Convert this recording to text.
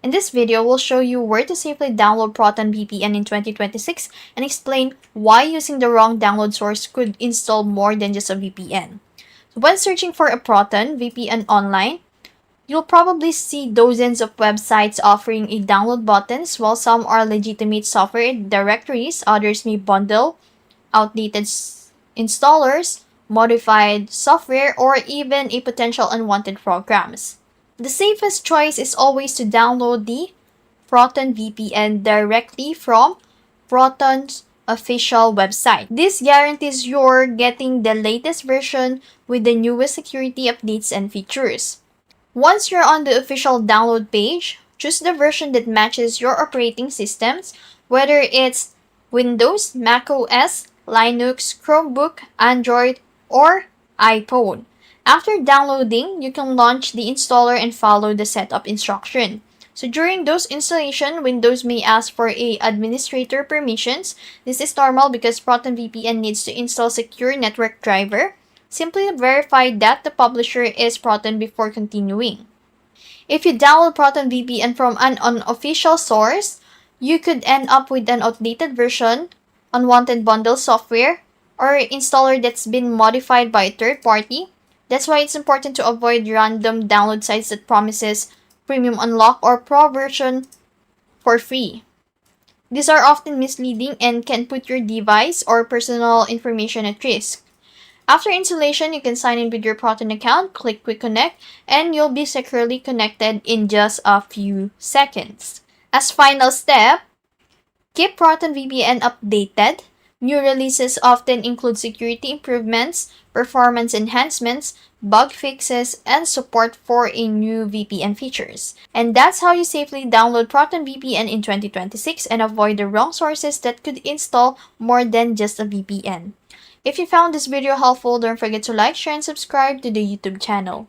In this video, we'll show you where to safely download Proton VPN in 2026 and explain why using the wrong download source could install more than just a VPN. So when searching for a Proton VPN online, you'll probably see dozens of websites offering a download buttons. While some are legitimate software directories, others may bundle outdated installers, modified software, or even a potential unwanted programs. The safest choice is always to download the Proton VPN directly from Proton's official website. This guarantees you're getting the latest version with the newest security updates and features. Once you're on the official download page, choose the version that matches your operating systems, whether it's Windows, Mac OS, Linux, Chromebook, Android, or iPhone. After downloading, you can launch the installer and follow the setup instruction. So during those installation, Windows may ask for a administrator permissions. This is normal because Proton VPN needs to install secure network driver. Simply verify that the publisher is Proton before continuing. If you download Proton VPN from an unofficial source, you could end up with an outdated version, unwanted bundle software, or installer that's been modified by a third party. That's why it's important to avoid random download sites that promises premium unlock or pro version for free. These are often misleading and can put your device or personal information at risk. After installation, you can sign in with your Proton account, click Quick Connect, and you'll be securely connected in just a few seconds. As final step, keep Proton VPN updated. New releases often include security improvements, performance enhancements, bug fixes, and support for a new VPN features. And that's how you safely download Proton VPN in 2026 and avoid the wrong sources that could install more than just a VPN. If you found this video helpful, don't forget to like, share, and subscribe to the YouTube channel.